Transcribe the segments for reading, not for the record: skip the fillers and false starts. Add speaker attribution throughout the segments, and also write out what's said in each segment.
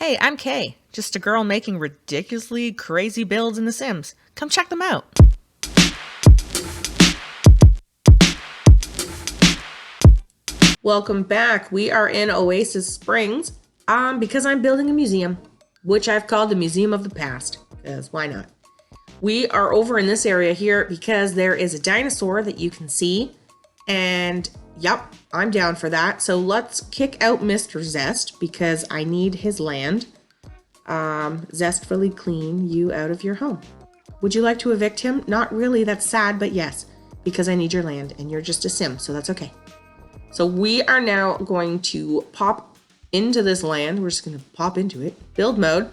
Speaker 1: Hey, I'm Kay, just a girl making ridiculously crazy builds in The Sims. Come check them out.
Speaker 2: Welcome back. We are in Oasis Springs because I'm building a museum, which I've called the Museum of the Past, because why not? We are over in this area here because there is a dinosaur that you can see, and yep, I'm down for that. So let's kick out Mr. Zest because I need his land. Zestfully clean you out of your home. Would you like to evict him? Not really, that's sad, but yes, because I need your land and you're just a sim, so that's okay. So we are now going to pop into this land. We're just going to pop into it. Build mode.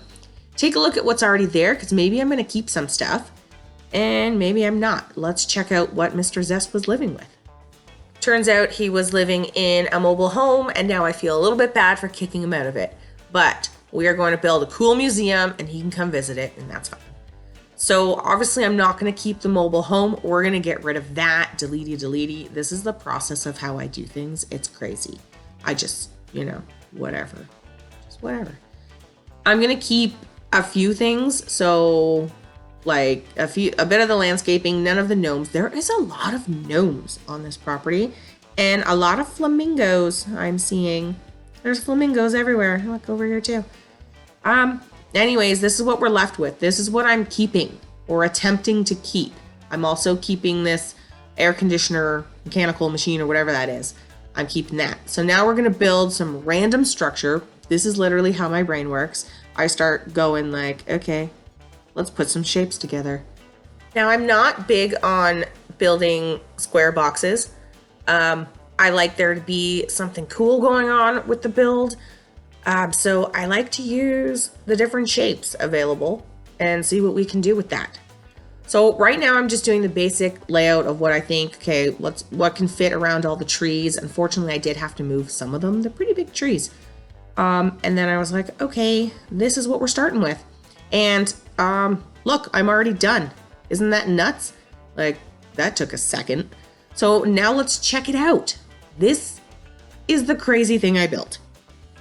Speaker 2: Take a look at what's already there because maybe I'm going to keep some stuff and maybe I'm not. Let's check out what Mr. Zest was living with. Turns out he was living in a mobile home and now I feel a little bit bad for kicking him out of it. But we are going to build a cool museum and he can come visit it and that's fine. So obviously I'm not going to keep the mobile home. We're going to get rid of that. Delete. This is the process of how I do things. It's crazy. I just, whatever. Just whatever. I'm going to keep a few things. So like a bit of the landscaping, none of the gnomes. There is a lot of gnomes on this property and a lot of flamingos I'm seeing. There's flamingos everywhere. Look over here too. Anyways, this is what we're left with. This is what I'm keeping or attempting to keep. I'm also keeping this air conditioner, mechanical machine, or whatever that is. I'm keeping that. So now we're going to build some random structure. This is literally how my brain works. I start going like, okay, let's put some shapes together. Now I'm not big on building square boxes. I like there to be something cool going on with the build. So I like to use the different shapes available and see what we can do with that. So right now I'm just doing the basic layout of what I think, okay, what can fit around all the trees. Unfortunately, I did have to move some of them. They're pretty big trees. And then I was like, okay, this is what we're starting with. And look, I'm already done. Isn't that nuts? Like, that took a second. So now let's check it out. This is the crazy thing I built.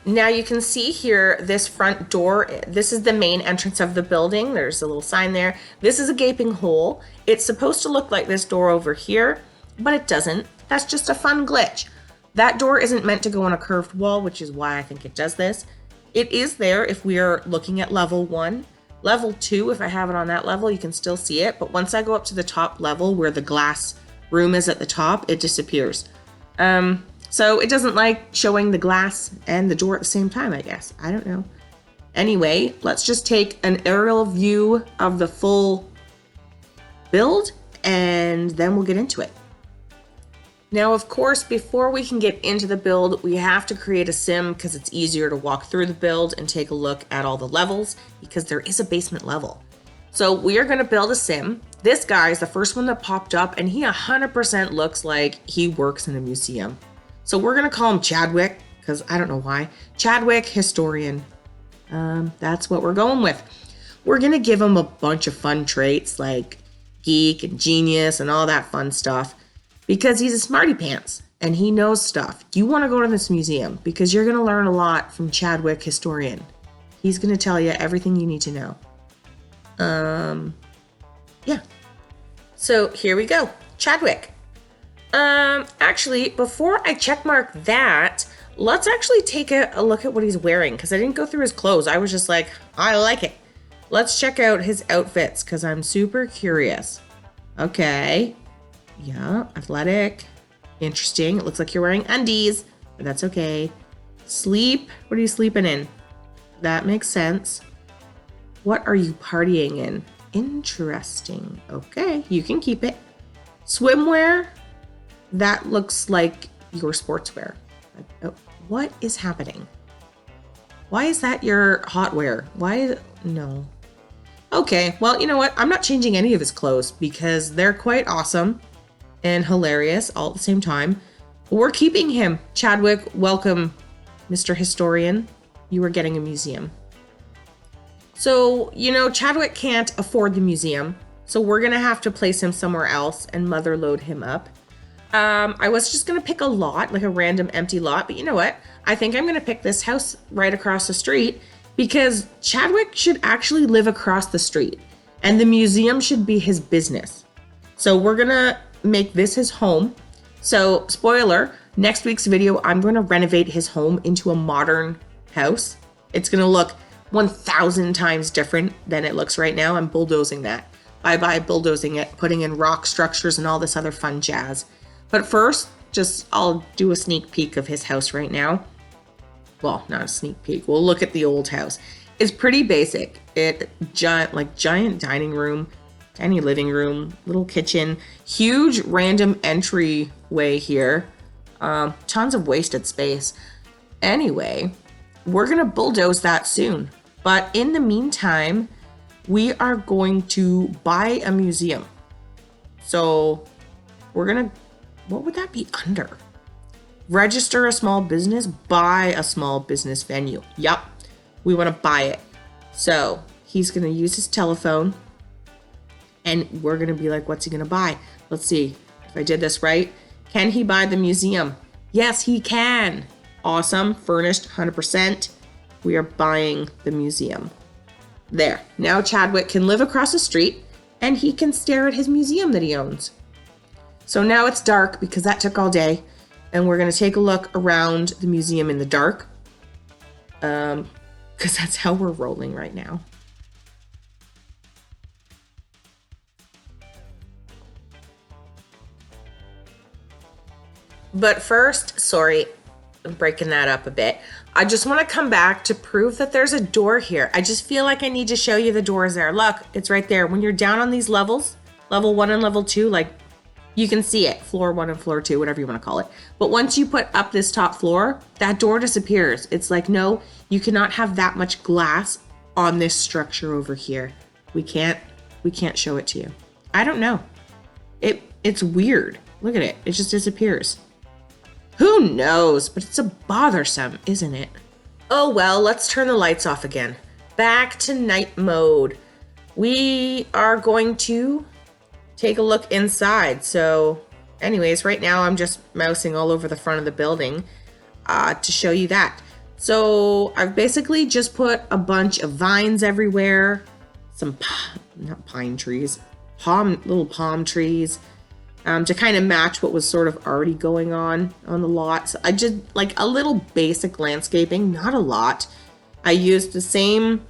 Speaker 2: Now you can see here, this front door, this is the main entrance of the building. There's a little sign there. This is a gaping hole. It's supposed to look like this door over here, but it doesn't. That's just a fun glitch. That door isn't meant to go on a curved wall, which is why I think it does this. It is there if we are looking at level 1. Level 2, if I have it on that level, you can still see it. But once I go up to the top level where the glass room is at the top, it disappears. So it doesn't like showing the glass and the door at the same time, I guess. I don't know. Anyway, let's just take an aerial view of the full build and then we'll get into it. Now, of course, before we can get into the build, we have to create a sim because it's easier to walk through the build and take a look at all the levels because there is a basement level. So we are going to build a sim. This guy is the first one that popped up and he 100% looks like he works in a museum. So we're going to call him Chadwick, because I don't know why. Chadwick, historian. That's what we're going with. We're going to give him a bunch of fun traits like geek and genius and all that fun stuff because he's a smarty pants and he knows stuff. You want to go to this museum because you're going to learn a lot from Chadwick, historian. He's going to tell you everything you need to know. Yeah. So here we go. Chadwick. Actually, before I checkmark that, let's actually take a look at what he's wearing because I didn't go through his clothes. I was just like, I like it. Let's check out his outfits because I'm super curious. Okay. Yeah, athletic. Interesting. It looks like you're wearing undies, but that's okay. Sleep. What are you sleeping in? That makes sense. What are you partying in? Interesting. Okay, you can keep it. Swimwear. That looks like your sportswear. What is happening? Why is that your hot wear? No. Okay, well, you know what? I'm not changing any of his clothes because they're quite awesome and hilarious all at the same time. We're keeping him. Chadwick, welcome, Mr. Historian. You are getting a museum. So, Chadwick can't afford the museum, so we're going to have to place him somewhere else and mother load him up. I was just going to pick a lot, like a random empty lot, but you know what? I think I'm going to pick this house right across the street because Chadwick should actually live across the street and the museum should be his business. So we're gonna make this his home. So spoiler, next week's video, I'm gonna renovate his home into a modern house. It's gonna look 1,000 times different than it looks right now. I'm bulldozing that. Bye-bye bulldozing it, putting in rock structures and all this other fun jazz. But first, I'll do a sneak peek of his house right now. Well, not a sneak peek. We'll look at the old house. It's pretty basic. Giant dining room, tiny living room, little kitchen, huge random entryway here. Tons of wasted space. Anyway, we're gonna bulldoze that soon. But in the meantime, we are going to buy a museum. So what would that be under? Register a small business, buy a small business venue. Yup, we want to buy it. So he's going to use his telephone and we're going to be like, what's he going to buy? Let's see if I did this right. Can he buy the museum? Yes, he can. Awesome. Furnished 100%. We are buying the museum. There. Now Chadwick can live across the street and he can stare at his museum that he owns. So now it's dark because that took all day. And we're going to take a look around the museum in the dark. Because that's how we're rolling right now. But first, sorry, I'm breaking that up a bit. I just want to come back to prove that there's a door here. I just feel like I need to show you the doors there. Look, it's right there. When you're down on these levels, level 1 and level 2, like you can see it, floor 1 and floor 2, whatever you want to call it. But once you put up this top floor, that door disappears. It's like, no, you cannot have that much glass on this structure over here. We can't show it to you. I don't know. It's weird. Look at it. It just disappears. Who knows? But it's a bothersome, isn't it? Oh well, let's turn the lights off again. Back to night mode. We are going to take a look inside. So anyways, right now I'm just mousing all over the front of the building to show you that. So I've basically just put a bunch of vines everywhere, some not pine trees, little palm trees, to kind of match what was sort of already going on the lot. So I just like a little basic landscaping, not a lot. I used the same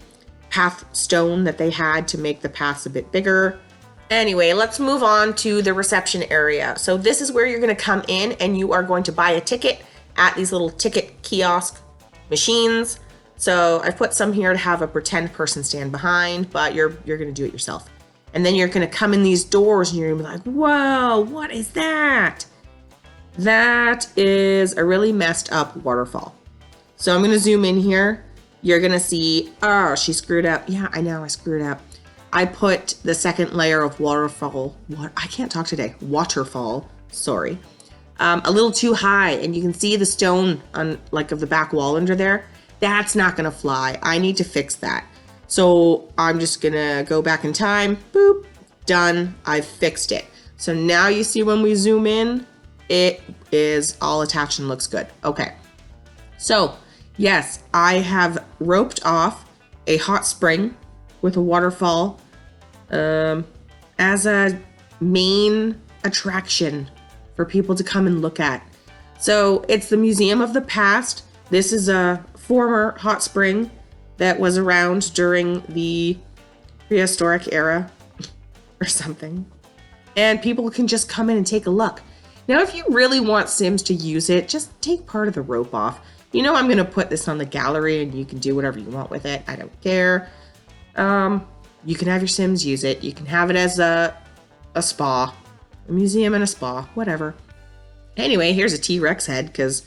Speaker 2: path stone that they had to make the paths a bit bigger. Anyway, let's move on to the reception area. So this is where you're going to come in and you are going to buy a ticket at these little ticket kiosk machines. So I put some here to have a pretend person stand behind, but you're going to do it yourself. And then you're going to come in these doors and you're going to be like, whoa, what is that? That is a really messed up waterfall. So I'm going to zoom in here. You're going to see, oh, she screwed up. Yeah, I know I screwed up. I put the second layer of waterfall, sorry, a little too high, and you can see the stone on of the back wall under there. That's not gonna fly. I need to fix that. So I'm just gonna go back in time, boop, done, I fixed it. So now you see when we zoom in, it is all attached and looks good. Okay, so yes, I have roped off a hot spring with a waterfall as a main attraction for people to come and look at. So it's the Museum of the Past. This is a former hot spring that was around during the prehistoric era or something. And people can just come in and take a look. Now, if you really want Sims to use it, just take part of the rope off. You know, I'm going to put this on the gallery and you can do whatever you want with it. I don't care. You can have your Sims use it. You can have it as a spa, a museum and a spa, whatever. Anyway, here's a T-Rex head because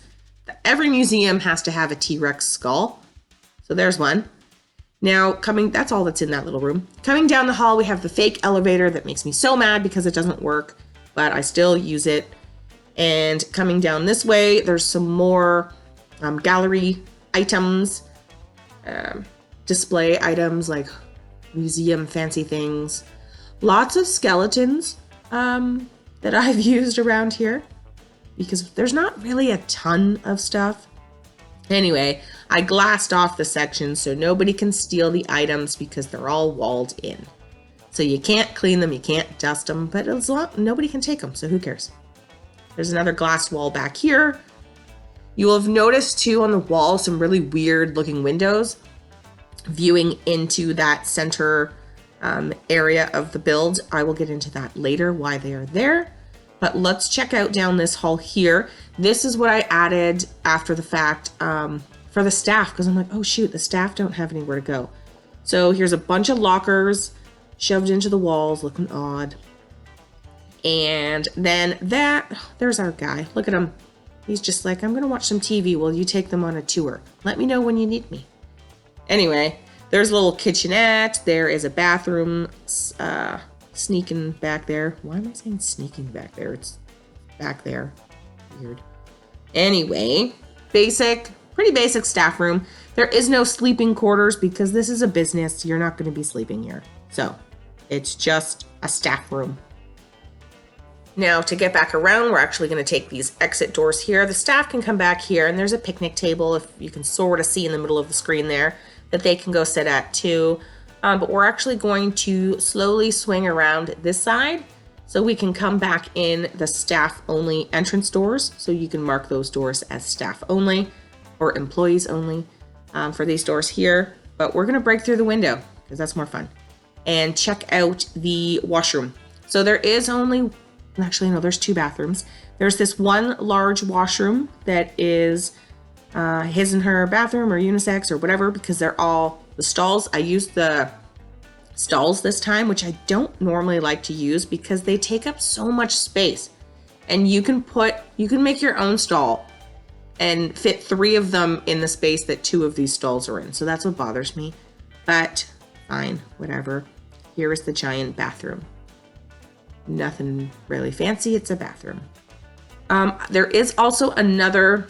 Speaker 2: every museum has to have a T-Rex skull. So there's one. Now, that's all that's in that little room. Coming down the hall, we have the fake elevator that makes me so mad because it doesn't work, but I still use it. And coming down this way, there's some more gallery items, display items like museum fancy things. Lots of skeletons that I've used around here because there's not really a ton of stuff. Anyway, I glassed off the section so nobody can steal the items because they're all walled in. So you can't clean them, you can't dust them, but as long, nobody can take them, so who cares? There's another glass wall back here. You will have noticed too on the wall some really weird looking windows viewing into that center area of the build. I will get into that later, why they are there. But let's check out down this hall here. This is what I added after the fact for the staff, because I'm like, oh shoot, the staff don't have anywhere to go. So here's a bunch of lockers shoved into the walls, looking odd. And then there's our guy. Look at him. He's just like, I'm gonna watch some TV while you take them on a tour. Let me know when you need me. Anyway, there's a little kitchenette. There is a bathroom sneaking back there. Why am I saying sneaking back there? It's back there. Weird. Anyway, pretty basic staff room. There is no sleeping quarters because this is a business. You're not going to be sleeping here. So it's just a staff room. Now to get back around, we're actually going to take these exit doors here. The staff can come back here, and there's a picnic table, if you can sort of see in the middle of the screen there, that they can go sit at too. But we're actually going to slowly swing around this side so we can come back in the staff only entrance doors. So you can mark those doors as staff only or employees only for these doors here. But we're going to break through the window because that's more fun and check out the washroom. So there is actually, no, there's two bathrooms. There's this one large washroom that is his and her bathroom or unisex or whatever, because they're all the stalls. I used the stalls this time, which I don't normally like to use because they take up so much space. And you can make your own stall and fit 3 of them in the space that 2 of these stalls are in. So that's what bothers me, but fine, whatever. Here is the giant bathroom. Nothing really fancy, it's a bathroom. There is also another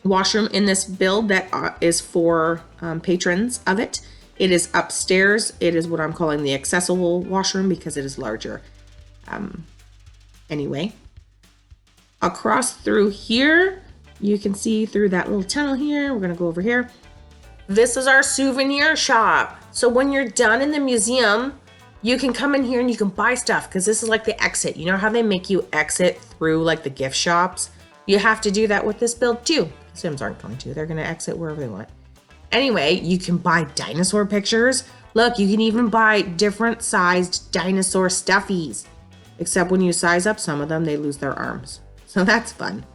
Speaker 2: washroom in this build that is for patrons of it. It is upstairs. It is what I'm calling the accessible washroom because it is larger. Anyway, across through here, you can see through that little tunnel here. We're gonna go over here. This is our souvenir shop. So when you're done in the museum, you can come in here and you can buy stuff because this is like the exit. You know how they make you exit through like the gift shops? You have to do that with this build too. Sims aren't going to. They're going to exit wherever they want. Anyway, you can buy dinosaur pictures. Look, you can even buy different sized dinosaur stuffies. Except when you size up some of them, they lose their arms. So that's fun.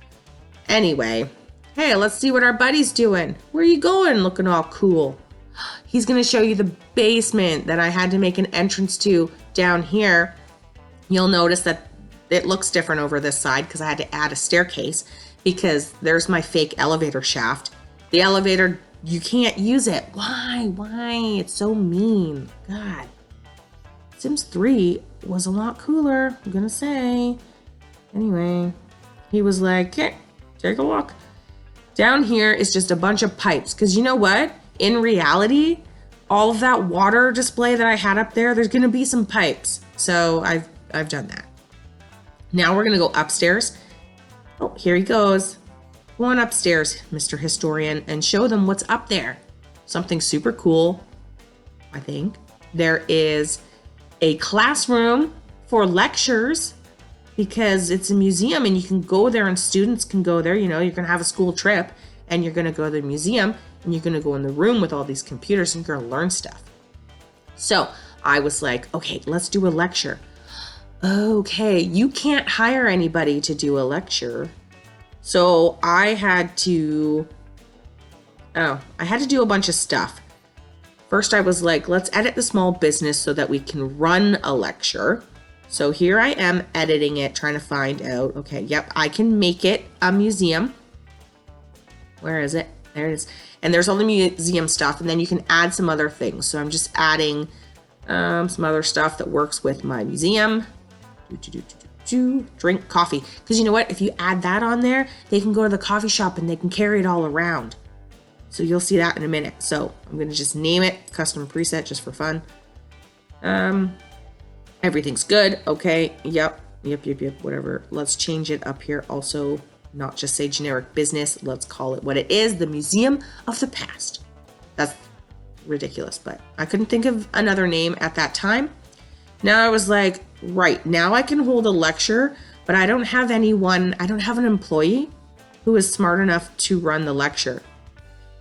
Speaker 2: Anyway, hey, let's see what our buddy's doing. Where are you going looking all cool? He's going to show you the basement that I had to make an entrance to down here. You'll notice that it looks different over this side because I had to add a staircase because there's my fake elevator shaft. The elevator, you can't use it. Why? It's so mean. God. Sims 3 was a lot cooler, I'm going to say. Anyway, he was like, okay, take a look. Down here is just a bunch of pipes because you know what? In reality, all of that water display that I had up there, there's going to be some pipes. So I've done that. Now we're going to go upstairs. Oh, here he goes. Go on upstairs, Mr. Historian, and show them what's up there. Something super cool, I think. There is a classroom for lectures because it's a museum and you can go there and students can go there. You know, you're going to have a school trip and you're going to go to the museum and you're going to go in the room with all these computers and you're going to learn stuff. So I was like, okay, let's do a lecture. Okay, you can't hire anybody to do a lecture. So I had to do a bunch of stuff. First, I was like, let's edit the small business so that we can run a lecture. So here I am editing it, trying to find out, okay, yep, I can make it a museum. Where is it? There it is. And there's all the museum stuff, and then you can add some other things. So I'm just adding some other stuff that works with my museum. Drink coffee. Because you know what? If you add that on there, they can go to the coffee shop and they can carry it all around. So you'll see that in a minute. So I'm going to just name it custom preset just for fun. Everything's good. Okay. Yep. Whatever. Let's change it up here also not just say generic business. Let's call it what it is, the Museum of the Past. That's ridiculous, but I couldn't think of another name at that time. Now I was like, right, now I can hold a lecture, but I don't have an employee who is smart enough to run the lecture.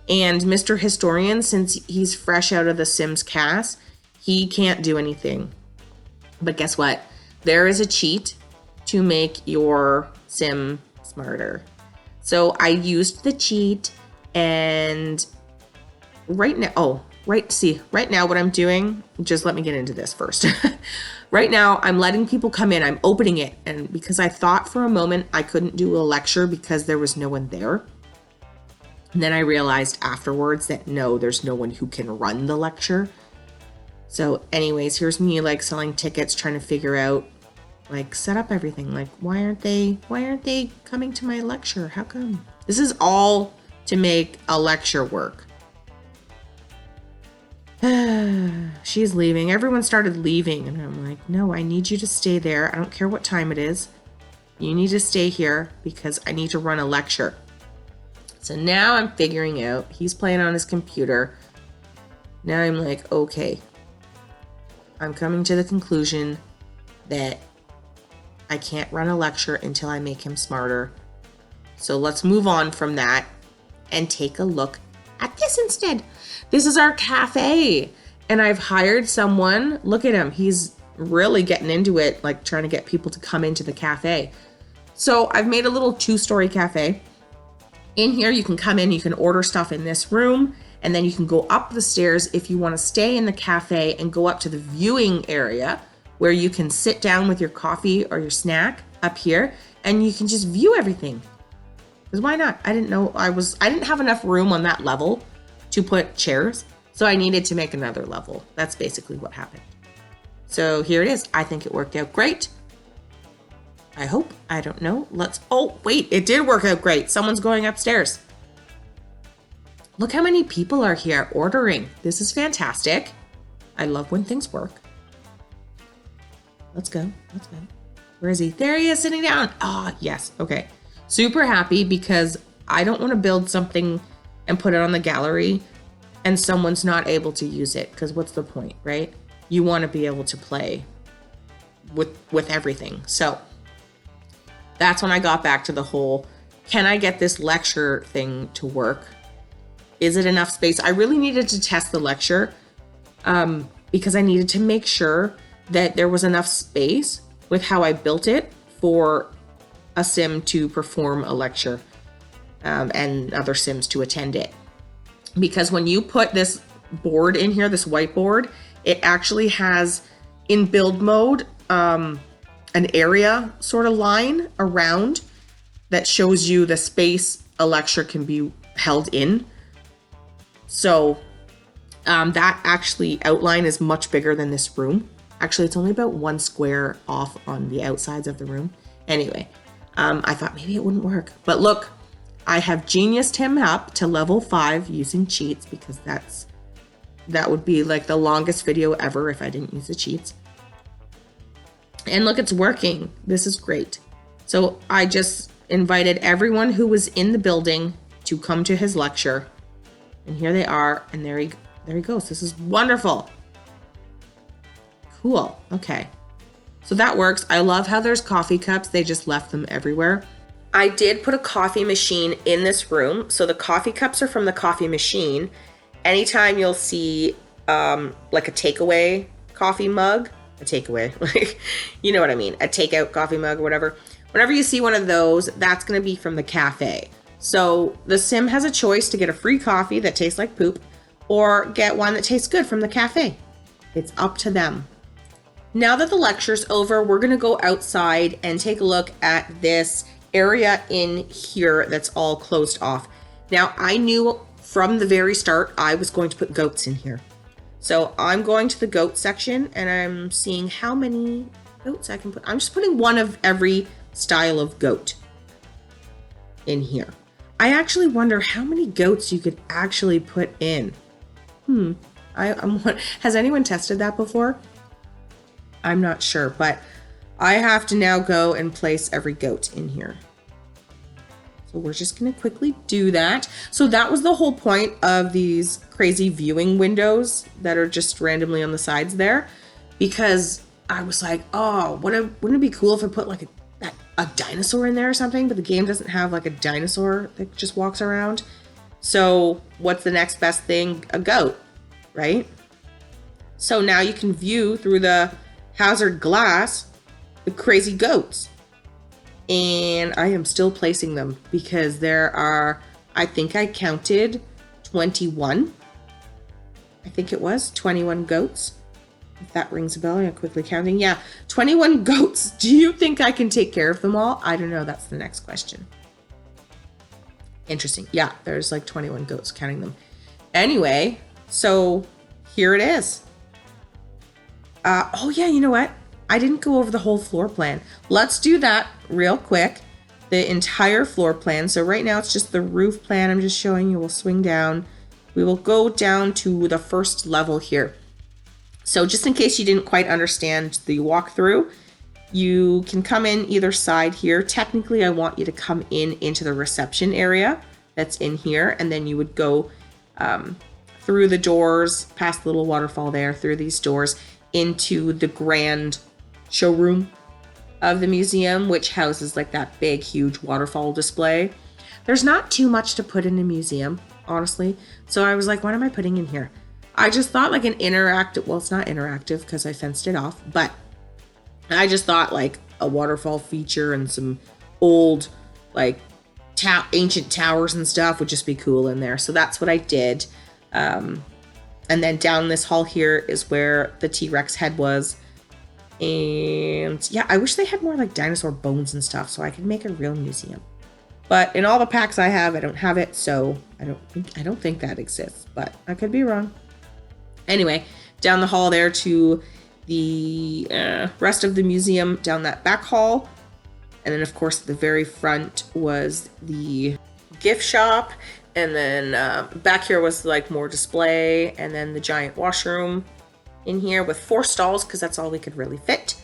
Speaker 2: And Mr. Historian, since he's fresh out of the Sims cast, he can't do anything. But guess what? There is a cheat to make your sim smarter. So I used the cheat, and right now what I'm doing, just let me get into this first. Right now, I'm letting people come in. I'm opening it. And because I thought for a moment I couldn't do a lecture because there was no one there. And then I realized afterwards that no, there's no one who can run the lecture. So anyways, here's me like selling tickets, trying to figure out, like, set up everything. Like, why aren't they coming to my lecture? How come? This is all to make a lecture work. She's leaving. Everyone started leaving. And I'm like, no, I need you to stay there. I don't care what time it is. You need to stay here because I need to run a lecture. So now I'm figuring out, he's playing on his computer. Now I'm like, okay, I'm coming to the conclusion that I can't run a lecture until I make him smarter. So let's move on from that and take a look at this instead. This is our cafe, and I've hired someone. Look at him. He's really getting into it, like trying to get people to come into the cafe. So I've made a little 2-story cafe. In here, you can come in, you can order stuff in this room, and then you can go up the stairs if you want to stay in the cafe and go up to the viewing area where you can sit down with your coffee or your snack up here, and you can just view everything. Because why not? I didn't have enough room on that level to put chairs, so I needed to make another level. That's basically what happened. So here it is. I think it worked out great. I hope. I don't know. Oh, wait, it did work out great. Someone's going upstairs. Look how many people are here ordering. This is fantastic. I love when things work. Let's go. Where is he? There he is, sitting down. Ah, yes. Okay. Super happy because I don't want to build something and put it on the gallery and someone's not able to use it, because what's the point, right? You want to be able to play with everything. So that's when I got back to the whole, can I get this lecture thing to work? Is it enough space? I really needed to test the lecture because I needed to make sure that there was enough space with how I built it for a sim to perform a lecture and other sims to attend it. Because when you put this board in here, this whiteboard, it actually has in build mode an area sort of line around that shows you the space a lecture can be held in. So that actually outline is much bigger than this room. Actually, it's only about 1 square off on the outsides of the room. Anyway, I thought maybe it wouldn't work. But look, I have geniused him up to level 5 using cheats, because that would be like the longest video ever if I didn't use the cheats. And look, it's working. This is great. So I just invited everyone who was in the building to come to his lecture. And here they are. And there he goes. This is wonderful. Cool. Okay. So that works. I love how there's coffee cups. They just left them everywhere. I did put a coffee machine in this room. So the coffee cups are from the coffee machine. Anytime you'll see like a takeaway coffee mug, a takeaway, like, you know what I mean, a takeout coffee mug or whatever. Whenever you see one of those, that's going to be from the cafe. So the sim has a choice to get a free coffee that tastes like poop or get one that tastes good from the cafe. It's up to them. Now that the lecture's over, we're going to go outside and take a look at this area in here that's all closed off. Now, I knew from the very start I was going to put goats in here. So I'm going to the goat section and I'm seeing how many goats I can put. I'm just putting one of every style of goat in here. I actually wonder how many goats you could actually put in. Has anyone tested that before? I'm not sure, but I have to now go and place every goat in here. So we're just going to quickly do that. So that was the whole point of these crazy viewing windows that are just randomly on the sides there, because I was like, oh, wouldn't it be cool if I put like a dinosaur in there or something? But the game doesn't have like a dinosaur that just walks around. So what's the next best thing? A goat, right? So now you can view through the hazard glass the crazy goats. And I am still placing them because there are, I think I counted 21. I think it was 21 goats. If that rings a bell, I'm quickly counting. Yeah, 21 goats. Do you think I can take care of them all? I don't know. That's the next question. Interesting. Yeah, there's like 21 goats, counting them. Anyway, so here it is. Oh yeah, you know what? I didn't go over the whole floor plan. Let's do that real quick. The entire floor plan. So right now it's just the roof plan. I'm just showing you. We'll swing down. We will go down to the first level here. So just in case you didn't quite understand the walkthrough, you can come in either side here. Technically, I want you to come into the reception area that's in here, and then you would go through the doors, past the little waterfall there, through these doors, into the grand showroom of the museum, which houses like that big, huge waterfall display. There's not too much to put in a museum, honestly. So I was like, what am I putting in here? I just thought like an interactive, well, it's not interactive because I fenced it off, but I just thought like a waterfall feature and some old like ancient towers and stuff would just be cool in there. So that's what I did. And then down this hall here is where the T-Rex head was. And yeah, I wish they had more like dinosaur bones and stuff so I could make a real museum. But in all the packs I have, I don't have it, so I don't think that exists, but I could be wrong. Anyway, down the hall there to the rest of the museum, down that back hall. And then of course at the very front was the gift shop. And then back here was like more display, and then the giant washroom in here with 4 stalls because that's all we could really fit.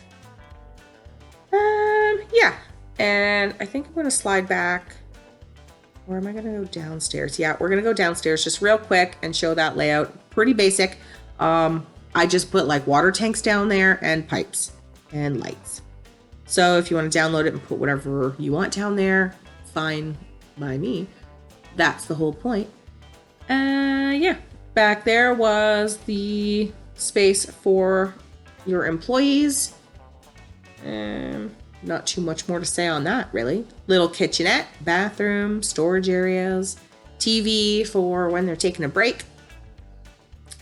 Speaker 2: Yeah, and I think I'm going to slide back. Or am I going to go downstairs? Yeah, we're going to go downstairs just real quick and show that layout. Pretty basic. I just put like water tanks down there and pipes and lights. So if you want to download it and put whatever you want down there, fine by me. That's the whole point. Yeah, back there was the space for your employees. Not too much more to say on that, really. Little kitchenette, bathroom, storage areas, TV for when they're taking a break.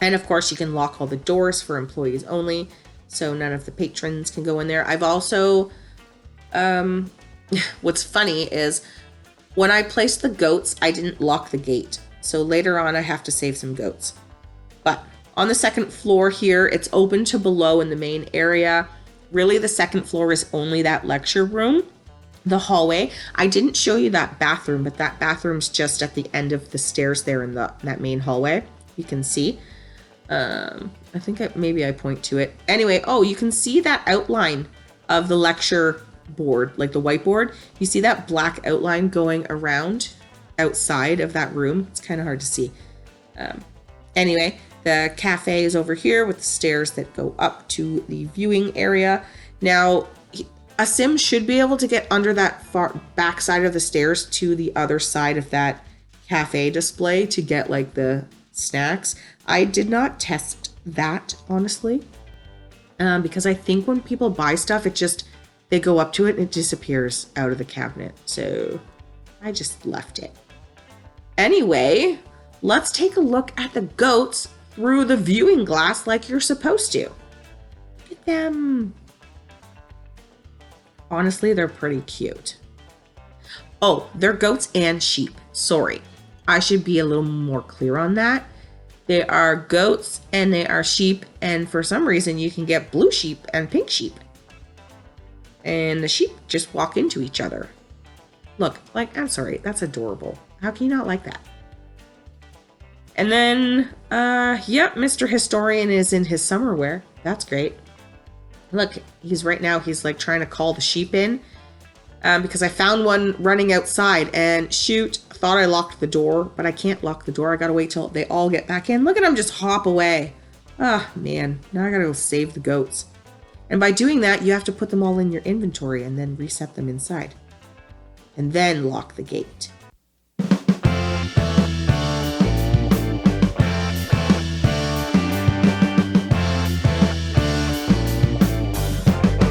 Speaker 2: And of course, you can lock all the doors for employees only, so none of the patrons can go in there. I've also, what's funny is when I placed the goats, I didn't lock the gate. So later on, I have to save some goats. But on the second floor here, it's open to below in the main area. Really, the second floor is only that lecture room, the hallway. I didn't show you that bathroom, but that bathroom's just at the end of the stairs there in that main hallway. You can see. I think maybe I point to it. Anyway, oh, you can see that outline of the lecture board, like the whiteboard. You see that black outline going around outside of that room. It's kind of hard to see. Anyway, the cafe is over here with the stairs that go up to the viewing area. Now, a sim should be able to get under that far back side of the stairs to the other side of that cafe display to get like the snacks. I did not test that, honestly, because I think when people buy stuff, they go up to it and it disappears out of the cabinet. So I just left it. Anyway, let's take a look at the goats through the viewing glass like you're supposed to. Look at them. Honestly, they're pretty cute. Oh, they're goats and sheep. Sorry. I should be a little more clear on that. They are goats and they are sheep, and for some reason you can get blue sheep and pink sheep. And the sheep just walk into each other. Look, like, I'm sorry, that's adorable. How can you not like that? And then, yep, Mr. Historian is in his summer wear. That's great. Look, he's like trying to call the sheep in. because I found one running outside, and shoot, I thought I locked the door, but I can't lock the door. I gotta wait till they all get back in. Look at them just hop away. Ah, man, now I gotta go save the goats. And by doing that, you have to put them all in your inventory and then reset them inside. And then lock the gate.